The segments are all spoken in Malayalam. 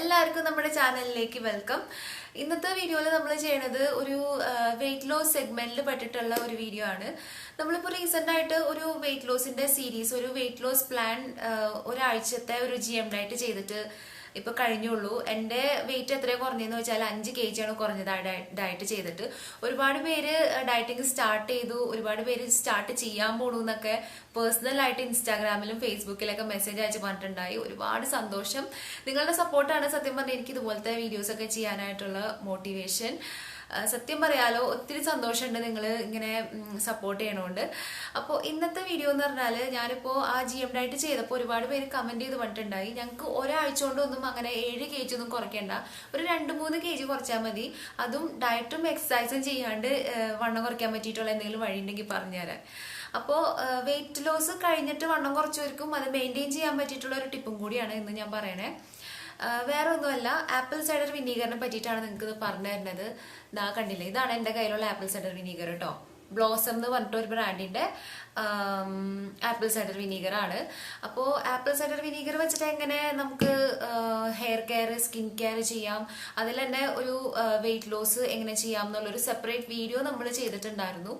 എല്ലാവർക്കും നമ്മുടെ ചാനലിലേക്ക് വെൽക്കം. ഇന്നത്തെ വീഡിയോയിൽ നമ്മൾ ചെയ്യുന്നത് ഒരു വെയിറ്റ് ലോസ് സെഗ്മെന്റിൽ പെട്ടിട്ടുള്ള ഒരു വീഡിയോ ആണ്. നമ്മളിപ്പോൾ റീസെന്റ് ആയിട്ട് ഒരു വെയിറ്റ് ലോസിന്റെ സീരീസ്, ഒരു വെയിറ്റ് ലോസ് പ്ലാൻ ഒരാഴ്ചത്തെ ഒരു GM ഡയറ്റ് ചെയ്തിട്ട് ഇപ്പൊ കഴിഞ്ഞുള്ളൂ. എൻ്റെ വെയിറ്റ് എത്രയാണ് കുറഞ്ഞതെന്ന് വെച്ചാൽ 5 kg ആണ് കുറഞ്ഞത് ഡയറ്റ് ചെയ്തിട്ട്. ഒരുപാട് പേര് ഡയറ്റിങ് സ്റ്റാർട്ട് ചെയ്തു, ഒരുപാട് പേര് സ്റ്റാർട്ട് ചെയ്യാൻ പോണു എന്നൊക്കെ പേഴ്സണലായിട്ട് ഇൻസ്റ്റാഗ്രാമിലും ഫേസ്ബുക്കിലൊക്കെ മെസ്സേജ് അയച്ച് പറഞ്ഞിട്ടുണ്ടായി. ഒരുപാട് സന്തോഷം. നിങ്ങളുടെ സപ്പോർട്ടാണ് സത്യം പറഞ്ഞാൽ എനിക്ക് ഇതുപോലത്തെ വീഡിയോസ് ഒക്കെ ചെയ്യാനായിട്ടുള്ള മോട്ടിവേഷൻ. സത്യം പറയാലോ, ഒത്തിരി സന്തോഷമുണ്ട് നിങ്ങൾ ഇങ്ങനെ സപ്പോർട്ട് ചെയ്യണോണ്ട്. അപ്പോൾ ഇന്നത്തെ വീഡിയോ എന്ന് പറഞ്ഞാൽ, ഞാനിപ്പോൾ ആ GM ഡയറ്റ് ചെയ്തപ്പോൾ ഒരുപാട് പേര് കമന്റ് ചെയ്ത് പറഞ്ഞിട്ടുണ്ടായി, ഞങ്ങൾക്ക് ഒരാഴ്ച കൊണ്ടൊന്നും അങ്ങനെ 7 kg ഒന്നും കുറയ്ക്കേണ്ട, ഒരു 2-3 kg കുറച്ചാൽ മതി, അതും ഡയറ്റും എക്സസൈസും ചെയ്യാണ്ട് വണ്ണം കുറയ്ക്കാൻ പറ്റിയിട്ടുള്ള എന്തെങ്കിലും വഴി ഉണ്ടെങ്കിൽ പറഞ്ഞുതരാൻ. അപ്പോൾ വെയിറ്റ് ലോസ് കഴിഞ്ഞിട്ട് വണ്ണം കുറച്ചവർക്കും അത് മെയിൻറ്റെയിൻ ചെയ്യാൻ പറ്റിയിട്ടുള്ള ഒരു ടിപ്പും കൂടിയാണ് ഇന്ന് ഞാൻ പറയണേ. വേറെ ഒന്നുമല്ല, ആപ്പിൾ സൈഡർ വിനീഗറിനെ പറ്റിയിട്ടാണ് നിങ്ങൾക്ക് ഇത് പറഞ്ഞു തരുന്നത്. ഇതാ കണ്ടില്ലേ, ഇതാണ് എൻ്റെ കയ്യിലുള്ള ആപ്പിൾ സൈഡർ വിനീഗർ കേട്ടോ. ബ്ലോസം എന്ന് പറഞ്ഞിട്ട് ഒരു ബ്രാൻഡിന്റെ ആപ്പിൾ സൈഡർ വിനീഗർ ആണ്. അപ്പോൾ ആപ്പിൾ സൈഡർ വിനീഗർ വെച്ചിട്ട് എങ്ങനെ നമുക്ക് ഹെയർ കെയർ, സ്കിൻ കെയർ ചെയ്യാം, അതിൽ തന്നെ ഒരു വെയിറ്റ് ലോസ് എങ്ങനെ ചെയ്യാം എന്നുള്ളൊരു സെപ്പറേറ്റ് വീഡിയോ നമ്മൾ ചെയ്തിട്ടുണ്ടായിരുന്നു.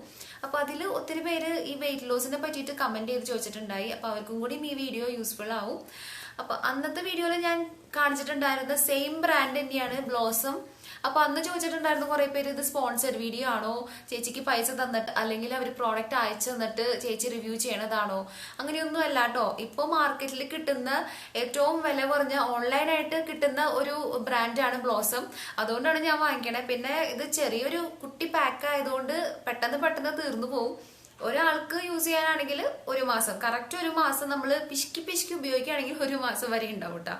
അപ്പൊ അതിൽ ഒത്തിരി പേര് ഈ വെയിറ്റ് ലോസിനെ പറ്റിയിട്ട് കമന്റ് ചെയ്ത് ചോദിച്ചിട്ടുണ്ടായി. അപ്പൊ അവർക്കും കൂടി ഈ വീഡിയോ യൂസ്ഫുൾ ആവും. അപ്പൊ അന്നത്തെ വീഡിയോയിൽ ഞാൻ കാണിച്ചിട്ടുണ്ടായിരുന്ന സെയിം ബ്രാൻഡ് തന്നെയാണ് ബ്ലോസം. അപ്പൊ അന്ന് ചോദിച്ചിട്ടുണ്ടായിരുന്നു കുറെ പേര്, ഇത് സ്പോൺസർഡ് വീഡിയോ ആണോ, ചേച്ചിക്ക് പൈസ തന്നിട്ട് അല്ലെങ്കിൽ അവർ പ്രോഡക്റ്റ് അയച്ചു തന്നിട്ട് ചേച്ചി റിവ്യൂ ചെയ്യണതാണോ? അങ്ങനെയൊന്നും അല്ല കേട്ടോ. ഇപ്പൊ മാർക്കറ്റിൽ കിട്ടുന്ന ഏറ്റവും വില കുറഞ്ഞ ഓൺലൈനായിട്ട് കിട്ടുന്ന ഒരു ബ്രാൻഡാണ് ബ്ലോസം. അതുകൊണ്ടാണ് ഞാൻ വാങ്ങിക്കണേ. പിന്നെ ഇത് ചെറിയൊരു കുട്ടി പാക്ക് ആയതുകൊണ്ട് പെട്ടെന്ന് തീർന്നു പോകും. ഒരാൾക്ക് യൂസ് ചെയ്യാനാണെങ്കിൽ 1 മാസം, കറക്റ്റ് 1 മാസം നമ്മൾ പിശുക്കി ഉപയോഗിക്കുകയാണെങ്കിൽ 1 മാസം വരെ ഉണ്ടാവും കേട്ടോ.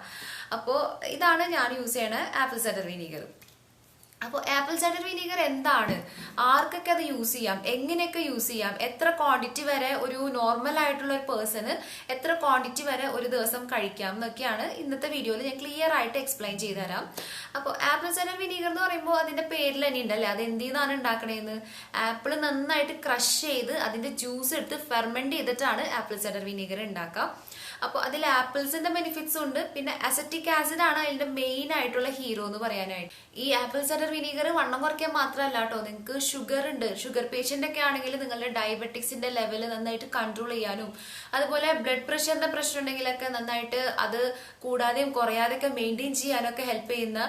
അപ്പോൾ ഇതാണ് ഞാൻ യൂസ് ചെയ്യണ ആപ്പിൾ സൈഡർ വിനീഗർ. അപ്പോൾ ആപ്പിൾ സൈഡർ വിനീഗർ എന്താണ്, ആർക്കൊക്കെ അത് യൂസ് ചെയ്യാം, എങ്ങനെയൊക്കെ യൂസ് ചെയ്യാം, എത്ര ക്വാണ്ടിറ്റി വരെ ഒരു നോർമൽ ആയിട്ടുള്ള ഒരു പേഴ്സണ് എത്ര ക്വാണ്ടിറ്റി വരെ ഒരു ദിവസം കഴിക്കാം എന്നൊക്കെയാണ് ഇന്നത്തെ വീഡിയോയിൽ ഞാൻ ക്ലിയർ ആയിട്ട് എക്സ്പ്ലെയിൻ ചെയ്തു തരാം. അപ്പോൾ ആപ്പിൾ സൈഡർ വിനീഗർ എന്ന് പറയുമ്പോൾ അതിന്റെ പേരിൽ തന്നെ ഉണ്ടല്ലേ, അത് എന്തിനാണ് ഉണ്ടാക്കണേന്ന്. ആപ്പിൾ നന്നായിട്ട് ക്രഷ് ചെയ്ത് അതിന്റെ ജ്യൂസ് എടുത്ത് ഫെർമെന്റ് ചെയ്തിട്ടാണ് ആപ്പിൾ സൈഡർ വിനീഗർ ഉണ്ടാക്കാം. അപ്പോൾ അതിൽ ആപ്പിൾസിന്റെ ബെനിഫിറ്റ്സും ഉണ്ട്, പിന്നെ അസറ്റിക് ആസിഡ് ആണ് അതിന്റെ മെയിൻ ആയിട്ടുള്ള ഹീറോ എന്ന് പറയാനായിട്ട്. ഈ ആപ്പിൾ സൈഡർ വിനീഗർ വണ്ണം കുറയ്ക്കാൻ മാത്രമല്ല കേട്ടോ, നിങ്ങൾക്ക് ഷുഗർ ഉണ്ട്, ഷുഗർ പേഷ്യന്റ് ഒക്കെ ആണെങ്കിൽ നിങ്ങളുടെ ഡയബറ്റിക്സിന്റെ ലെവൽ നന്നായിട്ട് കൺട്രോൾ ചെയ്യാനും, അതുപോലെ ബ്ലഡ് പ്രഷറിന്റെ പ്രശ്നം ഉണ്ടെങ്കിലൊക്കെ നന്നായിട്ട് അത് കൂടാതെയും കുറയാതെയൊക്കെ മെയിൻറ്റെയിൻ ചെയ്യാനൊക്കെ ഹെൽപ്പ് ചെയ്യുന്ന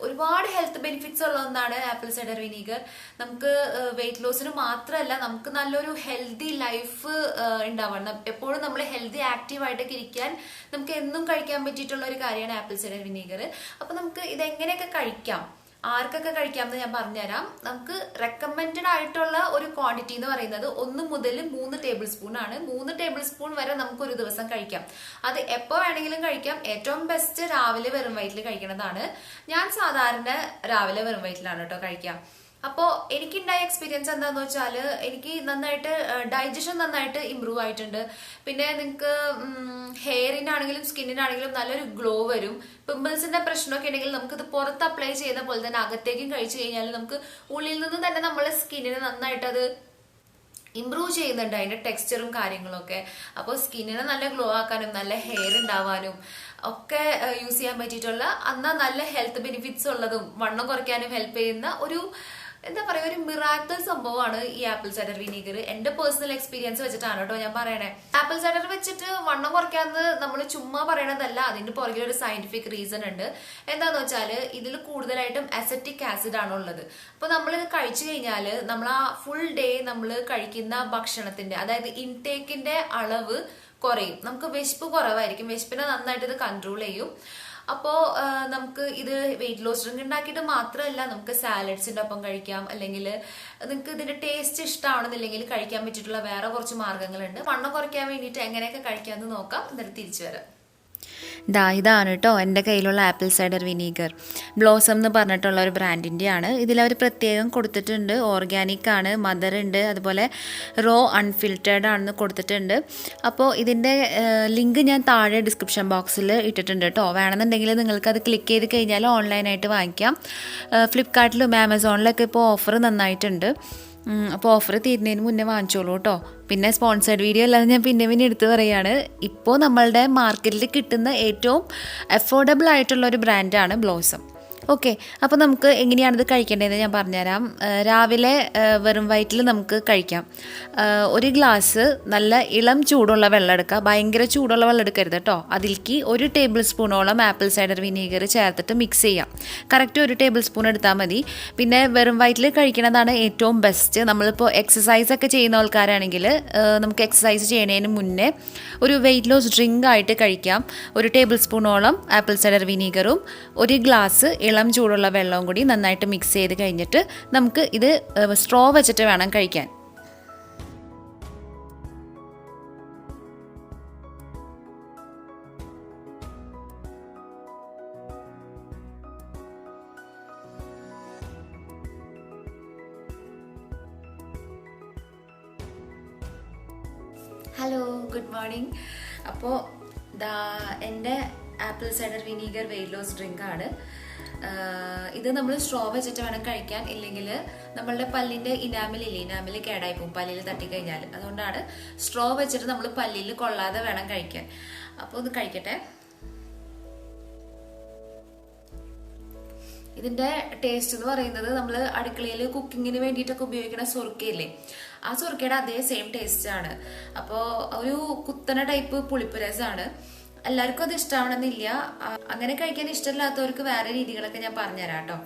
ഒരുപാട് ഹെൽത്ത് ബെനിഫിറ്റ്സ് ഉള്ള ഒന്നാണ് ആപ്പിൾ സൈഡർ വിനീഗർ. നമുക്ക് വെയിറ്റ് ലോസിന് മാത്രമല്ല, നമുക്ക് നല്ലൊരു ഹെൽത്തി ലൈഫ് ഉണ്ടാവണം, എപ്പോഴും നമ്മൾ ഹെൽത്തി ആക്റ്റീവ് ആയിട്ടൊക്കെ ഇരിക്കാൻ നമുക്ക് എന്നും കഴിക്കാൻ പറ്റിയിട്ടുള്ള ഒരു കാര്യമാണ് ആപ്പിൾ സൈഡർ വിനീഗർ. അപ്പൊ നമുക്ക് ഇതെങ്ങനെയൊക്കെ കഴിക്കാം, ആർക്കൊക്കെ കഴിക്കാമെന്ന് ഞാൻ പറഞ്ഞുതരാം. നമുക്ക് റെക്കമെൻഡഡ് ആയിട്ടുള്ള ഒരു ക്വാണ്ടിറ്റി എന്ന് പറയുന്നത് 1 മുതൽ 3 ടേബിൾ സ്പൂൺ ആണ്. 3 ടേബിൾ സ്പൂൺ വരെ നമുക്ക് ഒരു ദിവസം കഴിക്കാം. അത് എപ്പോ വേണമെങ്കിലും കഴിക്കാം. ഏറ്റവും ബെസ്റ്റ് രാവിലെ വെറും വയറ്റിൽ കഴിക്കുന്നതാണ്. ഞാൻ സാധാരണ രാവിലെ വെറും വയറ്റിലാണ് കേട്ടോ കഴിക്കാം. അപ്പോൾ എനിക്കുണ്ടായ എക്സ്പീരിയൻസ് എന്താന്ന് വെച്ചാൽ, എനിക്ക് നന്നായിട്ട് ഡൈജഷൻ നന്നായിട്ട് ഇമ്പ്രൂവ് ആയിട്ടുണ്ട്. പിന്നെ നിങ്ങൾക്ക് ഹെയറിനാണെങ്കിലും സ്കിന്നിനാണെങ്കിലും നല്ലൊരു ഗ്ലോ വരും. പിമ്പിൾസിന്റെ പ്രശ്നമൊക്കെ ഉണ്ടെങ്കിൽ നമുക്കിത് പുറത്ത് അപ്ലൈ ചെയ്യുന്ന പോലെ തന്നെ അകത്തേക്കും കഴിച്ചു കഴിഞ്ഞാൽ നമുക്ക് ഉള്ളിൽ നിന്ന് തന്നെ നമ്മളെ സ്കിന്നിന് നന്നായിട്ട് അത് ഇമ്പ്രൂവ് ചെയ്യുന്നുണ്ട്, അതിന്റെ ടെക്സ്ചറും കാര്യങ്ങളൊക്കെ. അപ്പോൾ സ്കിന്നിനെ നല്ല ഗ്ലോ ആക്കാനും നല്ല ഹെയർ ഉണ്ടാവാനും ഒക്കെ യൂസ് ചെയ്യാൻ പറ്റിയിട്ടുള്ള, എന്നാൽ നല്ല ഹെൽത്ത് ബെനിഫിറ്റ്സ് ഉള്ളതും വണ്ണം കുറയ്ക്കാനും ഹെൽപ്പ് ചെയ്യുന്ന ഒരു എന്താ പറയുക, ഒരു മിറാക്കിൾ സംഭവമാണ് ഈ ആപ്പിൾ സൈഡർ വിനീഗർ. എന്റെ പേഴ്സണൽ എക്സ്പീരിയൻസ് വെച്ചിട്ടാണ് കേട്ടോ ഞാൻ പറയണേ. ആപ്പിൾ സൈഡർ വെച്ചിട്ട് വണ്ണം കുറയ്ക്കാന്ന് നമ്മൾ ചുമ്മാ പറയണതല്ല, അതിന്റെ പുറകിൽ ഒരു സയന്റിഫിക് റീസൺ ഉണ്ട്. എന്താന്ന് വെച്ചാൽ ഇതിൽ കൂടുതലായിട്ടും അസറ്റിക് ആസിഡ് ആണ് ഉള്ളത്. അപ്പൊ നമ്മൾ ഇത് കഴിച്ചു കഴിഞ്ഞാൽ നമ്മൾ ആ ഫുൾ ഡേ നമ്മൾ കഴിക്കുന്ന ഭക്ഷണത്തിന്റെ, അതായത് ഇൻടേക്കിന്റെ അളവ് കുറയും. നമുക്ക് വിശപ്പ് കുറവായിരിക്കും, വിശപ്പിനെ നന്നായിട്ട് ഇത് കൺട്രോൾ ചെയ്യും. അപ്പോൾ നമുക്ക് ഇത് വെയിറ്റ് ലോസ് ഡ്രിങ്ക് ഉണ്ടാക്കിയിട്ട് മാത്രമല്ല, നമുക്ക് സാലഡ്സിന്റെ ഒപ്പം കഴിക്കാം, അല്ലെങ്കിൽ നിങ്ങൾക്ക് ഇതിന്റെ ടേസ്റ്റ് ഇഷ്ടമാണെന്നില്ലെങ്കിൽ കഴിക്കാൻ പറ്റിയിട്ടുള്ള വേറെ കുറച്ച് മാർഗങ്ങളുണ്ട്. വണ്ണം കുറയ്ക്കാൻ വേണ്ടിയിട്ട് എങ്ങനെയൊക്കെ കഴിക്കാമെന്ന് നോക്കാം, എന്നിട്ട് തിരിച്ചു വരാം. ഇതാണ് കേട്ടോ എൻ്റെ കയ്യിലുള്ള ആപ്പിൾ സൈഡർ വിനീഗർ. ബ്ലോസം എന്ന് പറഞ്ഞിട്ടുള്ള ഒരു ബ്രാൻഡിൻ്റെയാണ്. ഇതിലവർ പ്രത്യേകം കൊടുത്തിട്ടുണ്ട് ഓർഗാനിക് ആണ്, മദർ ഉണ്ട്, അതുപോലെ റോ അൺഫിൽറ്റേർഡ് ആണെന്ന് കൊടുത്തിട്ടുണ്ട്. അപ്പോൾ ഇതിൻ്റെ ലിങ്ക് ഞാൻ താഴെ ഡിസ്ക്രിപ്ഷൻ ബോക്സിൽ ഇട്ടിട്ടുണ്ട് കേട്ടോ. വേണമെന്നുണ്ടെങ്കിൽ നിങ്ങൾക്കത് ക്ലിക്ക് ചെയ്ത് കഴിഞ്ഞാൽ ഓൺലൈനായിട്ട് വാങ്ങിക്കാം. ഫ്ലിപ്കാർട്ടിലും ആമസോണിലൊക്കെ ഇപ്പോൾ ഓഫർ നന്നായിട്ടുണ്ട്. അപ്പോൾ ഓഫർ തീരുന്നതിന് മുന്നേ വാങ്ങിച്ചോളൂ കേട്ടോ. പിന്നെ സ്പോൺസേഡ് വീഡിയോ അല്ലാതെ ഞാൻ പിന്നെ എടുത്ത് പറയുകയാണ്, ഇപ്പോൾ നമ്മളുടെ മാർക്കറ്റിൽ കിട്ടുന്ന ഏറ്റവും അഫോർഡബിൾ ആയിട്ടുള്ള ഒരു ബ്രാൻഡാണ് ബ്ലോസം. ഓക്കെ, അപ്പോൾ നമുക്ക് എങ്ങനെയാണിത് കഴിക്കേണ്ടതെന്ന് ഞാൻ പറഞ്ഞുതരാം. രാവിലെ വെറും വയറ്റിൽ നമുക്ക് കഴിക്കാം. ഒരു ഗ്ലാസ് നല്ല ഇളം ചൂടുള്ള വെള്ളം എടുക്കുക. ഭയങ്കര ചൂടുള്ള വെള്ളം എടുക്കരുത് കേട്ടോ. അതിലേക്ക് 1 ടേബിൾ സ്പൂണോളം ആപ്പിൾ സൈഡർ വിനീഗർ ചേർത്തിട്ട് മിക്സ് ചെയ്യാം. കറക്റ്റ് 1 ടേബിൾ സ്പൂൺ എടുത്താൽ മതി. പിന്നെ വെറും വയറ്റിൽ കഴിക്കണതാണ് ഏറ്റവും ബെസ്റ്റ്. നമ്മളിപ്പോൾ എക്സസൈസ് ഒക്കെ ചെയ്യുന്ന ആൾക്കാരാണെങ്കിൽ നമുക്ക് എക്സസൈസ് ചെയ്യുന്നതിന് മുന്നേ ഒരു വെയിറ്റ് ലോസ് ഡ്രിങ്ക് ആയിട്ട് കഴിക്കാം. 1 ടേബിൾ സ്പൂണോളം ആപ്പിൾ സൈഡർ വിനീഗറും 1 ഗ്ലാസ് ഇളം ചൂടുള്ള വെള്ളവും കൂടി നന്നായിട്ട് മിക്സ് ചെയ്ത് കഴിഞ്ഞിട്ട് നമുക്ക് ഇത് സ്ട്രോ വെച്ചിട്ട് വേണം കഴിക്കാൻ. Hello, good morning. അപ്പോൾ എൻ്റെ apple cider vinegar weight loss ഡ്രിങ്കാണ്. ഇത് നമ്മൾ സ്ട്രോ വെച്ചിട്ട് വേണം കഴിക്കാൻ. ഇല്ലെങ്കിൽ നമ്മളുടെ പല്ലിൻ്റെ ഇനാമിൽ കേടായി പോകും പല്ലിൽ തട്ടിക്കഴിഞ്ഞാൽ. അതുകൊണ്ടാണ് സ്ട്രോ വെച്ചിട്ട് നമ്മൾ പല്ലിൽ കൊള്ളാതെ വേണം കഴിക്കാൻ. അപ്പോൾ ഇത് കഴിക്കട്ടെ. ഇതിൻ്റെ ടേസ്റ്റ് എന്ന് പറയുന്നത് നമ്മൾ അടുക്കളയിൽ കുക്കിങ്ങിന് വേണ്ടിയിട്ടൊക്കെ ഉപയോഗിക്കുന്ന സുർക്കയില്ലേ, ആ സുർക്കയുടെ അതേ സെയിം ടേസ്റ്റ് ആണ്. അപ്പോൾ ഒരു കുത്തന ടൈപ്പ് പുളിപ്പ് രസമാണ്. എല്ലാവർക്കും അത് ഇഷ്ടമാവണമെന്നില്ല. അങ്ങനെ കഴിക്കാൻ ഇഷ്ടമില്ലാത്തവർക്ക് വേറെ രീതികളൊക്കെ ഞാൻ പറഞ്ഞുതരാം കേട്ടോ.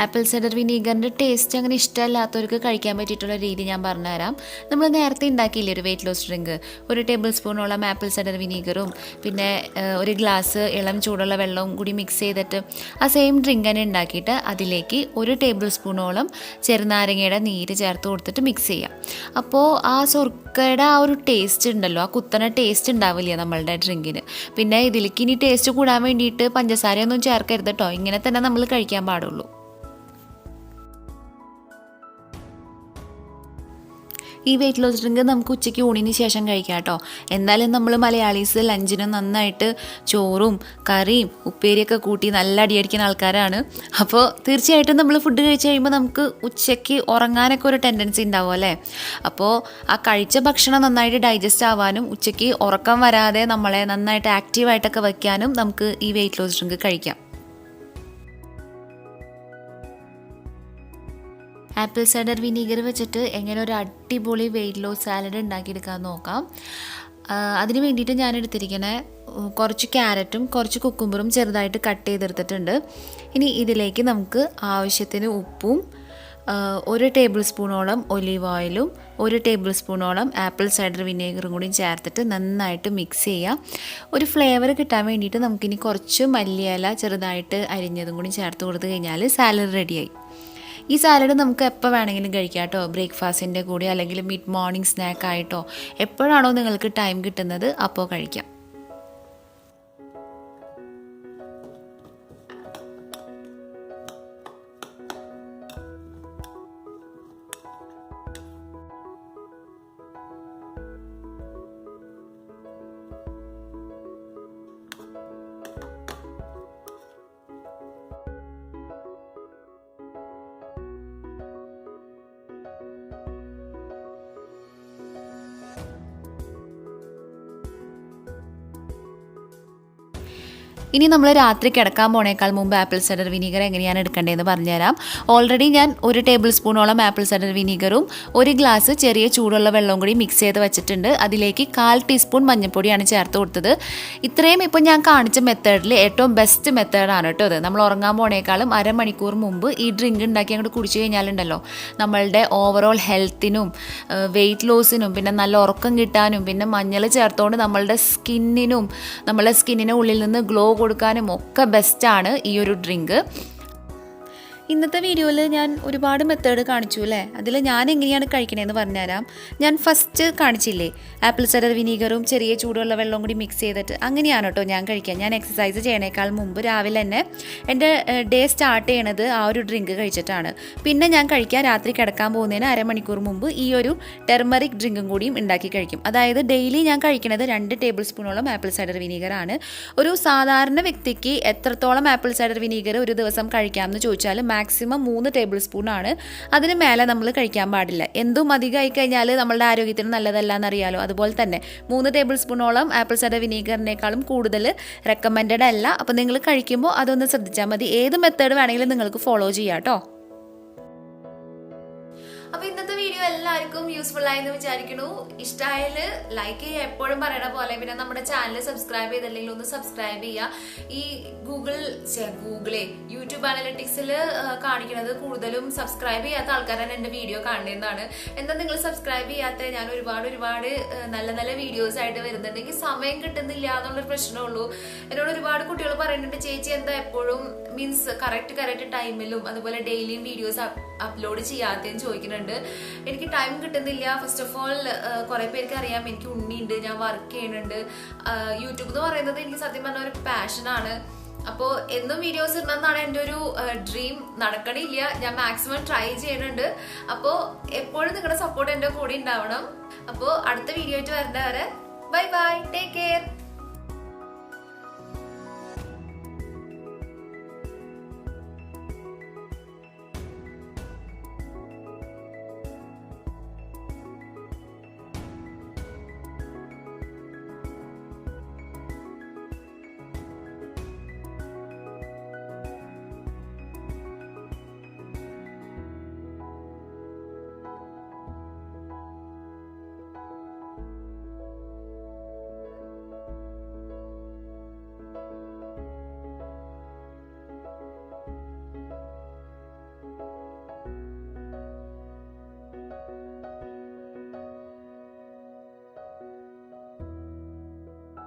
ആപ്പിൾ സൈഡർ വിനീഗറിൻ്റെ ടേസ്റ്റ് അങ്ങനെ ഇഷ്ടമല്ലാത്തവർക്ക് കഴിക്കാൻ പറ്റിയിട്ടുള്ള രീതി ഞാൻ പറഞ്ഞുതരാം. നമ്മൾ നേരത്തെ ഉണ്ടാക്കിയില്ലേ ഒരു വെയിറ്റ് ലോസ് ഡ്രിങ്ക്, 1 ടേബിൾ സ്പൂണോളം ആപ്പിൾ സൈഡർ വിനീഗറും പിന്നെ 1 ഗ്ലാസ് ഇളം ചൂടുള്ള വെള്ളവും കൂടി മിക്സ് ചെയ്തിട്ട് ആ സെയിം ഡ്രിങ്ക് തന്നെ ഉണ്ടാക്കിയിട്ട് അതിലേക്ക് 1 ടേബിൾ സ്പൂണോളം ചെറുനാരങ്ങയുടെ നീര് ചേർത്ത് കൊടുത്തിട്ട് മിക്സ് ചെയ്യാം. അപ്പോൾ ആ സുർക്കയുടെ ആ ഒരു ടേസ്റ്റ് ഉണ്ടല്ലോ, ആ കുത്തന ടേസ്റ്റ് ഉണ്ടാവില്ല നമ്മളുടെ ഡ്രിങ്കിന്. പിന്നെ ഇതിലേക്ക് ഇനി ടേസ്റ്റ് കൂടാൻ വേണ്ടിയിട്ട് പഞ്ചസാരയൊന്നും ചേർക്കരുത് കേട്ടോ. ഇങ്ങനെ തന്നെ നമ്മൾ കഴിക്കാൻ പാടുള്ളൂ. ഈ വെയിറ്റ് ലോസ് ഡ്രിങ്ക് നമുക്ക് ഉച്ചയ്ക്ക് ഊണിന് ശേഷം കഴിക്കാം കേട്ടോ. എന്നാലും നമ്മൾ മലയാളീസ് ലഞ്ചിന് നന്നായിട്ട് ചോറും കറിയും ഉപ്പേരിയൊക്കെ കൂട്ടി നല്ല അടിയടിക്കുന്ന ആൾക്കാരാണ്. അപ്പോൾ തീർച്ചയായിട്ടും നമ്മൾ ഫുഡ് കഴിച്ച് കഴിയുമ്പോൾ നമുക്ക് ഉച്ചയ്ക്ക് ഉറങ്ങാനൊക്കെ ഒരു ടെൻഡൻസി ഉണ്ടാവും അല്ലേ. അപ്പോൾ ആ കഴിച്ച ഭക്ഷണം നന്നായിട്ട് ഡൈജസ്റ്റ് ആവാനും ഉച്ചയ്ക്ക് ഉറക്കം വരാതെ നമ്മളെ നന്നായിട്ട് ആക്റ്റീവായിട്ടൊക്കെ വയ്ക്കാനും നമുക്ക് ഈ വെയിറ്റ് ലോസ് ഡ്രിങ്ക് കഴിക്കാം. ആപ്പിൾ സൈഡർ വിനീഗർ വെച്ചിട്ട് എങ്ങനെ ഒരു അടിപൊളി വെയിറ്റ് ലോസ് സാലഡ് ഉണ്ടാക്കിയെടുക്കാമെന്ന് നോക്കാം. അതിന് വേണ്ടിയിട്ട് ഞാൻ എടുത്തിരിക്കണേ കുറച്ച് ക്യാരറ്റും കുറച്ച് കുക്കുംബറും ചെറുതായിട്ട് കട്ട് ചെയ്തെടുത്തിട്ടുണ്ട്. ഇനി ഇതിലേക്ക് നമുക്ക് ആവശ്യത്തിന് ഉപ്പും 1 ടേബിൾ സ്പൂണോളം ഒലീവ് ഓയിലും 1 ടേബിൾ സ്പൂണോളം ആപ്പിൾ സൈഡർ വിനീഗറും കൂടി ചേർത്തിട്ട് നന്നായിട്ട് മിക്സ് ചെയ്യാം. ഒരു ഫ്ലേവർ കിട്ടാൻ വേണ്ടിയിട്ട് നമുക്കിനി കുറച്ച് മല്ലിയില ചെറുതായിട്ട് അരിഞ്ഞതും കൂടി ചേർത്ത് കൊടുത്തു കഴിഞ്ഞാൽ സാലഡ് റെഡിയായി. ഈ സാലഡ് നമുക്ക് എപ്പോൾ വേണമെങ്കിലും കഴിക്കാം കേട്ടോ. ബ്രേക്ക്ഫാസ്റ്റിൻ്റെ കൂടെ അല്ലെങ്കിൽ മിഡ് മോർണിംഗ് സ്നാക്കായിട്ടോ എപ്പോഴാണോ നിങ്ങൾക്ക് ടൈം കിട്ടുന്നത് അപ്പോൾ കഴിക്കാം. ഇനി നമ്മൾ രാത്രി കിടക്കാൻ പോണേക്കാൾ മുമ്പ് ആപ്പിൾ സൈഡർ വിനീഗർ എങ്ങനെയാണ് എടുക്കേണ്ടതെന്ന് പറഞ്ഞുതരാം. ഓൾറെഡി ഞാൻ 1 ടേബിൾ സ്പൂണോളം ആപ്പിൾ സൈഡർ വിനീഗറും 1 ഗ്ലാസ് ചെറിയ ചൂടുള്ള വെള്ളവും കൂടി മിക്സ് ചെയ്ത് വെച്ചിട്ടുണ്ട്. അതിലേക്ക് 1/4 ടീസ്പൂൺ മഞ്ഞൾപ്പൊടിയാണ് ചേർത്ത് കൊടുത്തത്. ഇത്രയും ഇപ്പോൾ ഞാൻ കാണിച്ച മെത്തേഡിൽ ഏറ്റവും ബെസ്റ്റ് മെത്തേഡാണ് കേട്ടോ ഇത്. നമ്മൾ ഉറങ്ങാൻ പോണേക്കാളും അരമണിക്കൂർ മുമ്പ് ഈ ഡ്രിങ്ക് ഉണ്ടാക്കി അങ്ങോട്ട് കുടിച്ചു കഴിഞ്ഞാലുണ്ടല്ലോ നമ്മളുടെ ഓവറോൾ ഹെൽത്തിനും വെയിറ്റ് ലോസിനും പിന്നെ നല്ല ഉറക്കം കിട്ടാനും പിന്നെ മഞ്ഞൾ ചേർത്തുകൊണ്ട് നമ്മളുടെ സ്കിന്നിന് ഉള്ളിൽ നിന്ന് ഗ്ലോ കൊടുക്കാനും ഒക്കെ ബെസ്റ്റാണ് ഈ ഒരു ഡ്രിങ്ക്. ഇന്നത്തെ വീഡിയോയിൽ ഞാൻ ഒരുപാട് മെത്തേഡ് കാണിച്ചു അല്ലേ. അതിൽ ഞാൻ എങ്ങനെയാണ് കഴിക്കണതെന്ന് പറഞ്ഞുതരാം. ഞാൻ ഫസ്റ്റ് കാണിച്ചില്ലേ, ആപ്പിൾ സൈഡർ വിനീഗറും ചെറിയ ചൂടുള്ള വെള്ളവും കൂടി മിക്സ് ചെയ്തിട്ട് അങ്ങനെയാണ് കേട്ടോ ഞാൻ കഴിക്കുക. ഞാൻ എക്സസൈസ് ചെയ്യണേക്കാൾ മുമ്പ് രാവിലെ തന്നെ എൻ്റെ ഡേ സ്റ്റാർട്ട് ചെയ്യണത് ആ ഒരു ഡ്രിങ്ക് കഴിച്ചിട്ടാണ്. പിന്നെ ഞാൻ കഴിക്കുക രാത്രി കിടക്കാൻ പോകുന്നതിന് അരമണിക്കൂർ മുമ്പ് ഈ ഒരു ടെർമറിക് ഡ്രിങ്കും കൂടിയും ഉണ്ടാക്കി കഴിക്കും. അതായത് ഡെയിലി ഞാൻ കഴിക്കുന്നത് 2 ടേബിൾ സ്പൂണോളം ആപ്പിൾ സൈഡർ വിനീഗറാണ്. ഒരു സാധാരണ വ്യക്തിക്ക് എത്രത്തോളം ആപ്പിൾ സൈഡർ വിനീഗർ ഒരു ദിവസം കഴിക്കാമെന്ന് ചോദിച്ചാൽ മാക്സിമം 3 ടേബിൾ സ്പൂണാണ്. അതിന് മേലെ നമ്മൾ കഴിക്കാൻ പാടില്ല. എന്തും അധികമായി കഴിഞ്ഞാൽ നമ്മളുടെ ആരോഗ്യത്തിന് നല്ലതല്ല എന്നറിയാലോ. അതുപോലെ തന്നെ 3 ടേബിൾ സ്പൂണോളം ആപ്പിൾ സൈഡർ വിനീഗറിനേക്കാളും കൂടുതൽ റെക്കമെൻഡഡ് അല്ല. അപ്പോൾ നിങ്ങൾ കഴിക്കുമ്പോൾ അതൊന്ന് ശ്രദ്ധിച്ചാൽ മതി. ഏത് മെത്തേഡ് വേണമെങ്കിലും നിങ്ങൾക്ക് ഫോളോ ചെയ്യാം കേട്ടോ. അപ്പൊ ഇന്നത്തെ വീഡിയോ എല്ലാവർക്കും യൂസ്ഫുൾ ആയെന്ന് വിചാരിക്കുന്നു. ഇഷ്ടമായാല് ലൈക്ക് ചെയ്യുക, എപ്പോഴും പറയണ പോലെ. പിന്നെ നമ്മുടെ ചാനൽ സബ്സ്ക്രൈബ് ചെയ്തില്ലെങ്കിൽ ഒന്ന് സബ്സ്ക്രൈബ് ചെയ്യുക. ഈ യൂട്യൂബ് അനലിറ്റിക്സിൽ കാണിക്കുന്നത് കൂടുതലും സബ്സ്ക്രൈബ് ചെയ്യാത്ത ആൾക്കാരാണ് എന്റെ വീഡിയോ കാണുന്നതെന്നാണ്. എന്താ നിങ്ങൾ സബ്സ്ക്രൈബ് ചെയ്യാത്ത? ഞാൻ ഒരുപാട് നല്ല നല്ല വീഡിയോസ് ആയിട്ട് വരുന്നുണ്ട്. എനിക്ക് സമയം കിട്ടുന്നില്ല എന്നുള്ളൊരു പ്രശ്നമുള്ളൂ. എന്നോട് ഒരുപാട് കുട്ടികൾ പറയുന്നുണ്ട്, ചേച്ചി എന്താ എപ്പോഴും കറക്റ്റ് ടൈമിലും അതുപോലെ ഡെയിലിയും വീഡിയോസ് അപ്ലോഡ് ചെയ്യാത്തതെന്ന് ചോദിക്കുന്നുണ്ട്. എനിക്ക് ടൈം കിട്ടുന്നില്ല. ഫസ്റ്റ് ഓഫ് ഓൾ കുറെ പേർക്ക് അറിയാം എനിക്ക് ഉണ്ണിയുണ്ട്, ഞാൻ വർക്ക് ചെയ്യുന്നുണ്ട്. യൂട്യൂബ് എന്ന് പറയുന്നത് എനിക്ക് സത്യം പറഞ്ഞ ഒരു പാഷനാണ്. അപ്പോൾ എന്നും വീഡിയോസ് ഇടണമെന്നാണ് എൻ്റെ ഒരു ഡ്രീം. നടക്കണില്ല. ഞാൻ മാക്സിമം ട്രൈ ചെയ്യുന്നുണ്ട്. അപ്പോൾ എപ്പോഴും നിങ്ങളുടെ സപ്പോർട്ട് എൻ്റെ കൂടെ ഉണ്ടാവണം. അപ്പോൾ അടുത്ത വീഡിയോ ആയിട്ട് വരേണ്ടവരെ ബൈ ബൈ, ടേക്ക് കെയർ.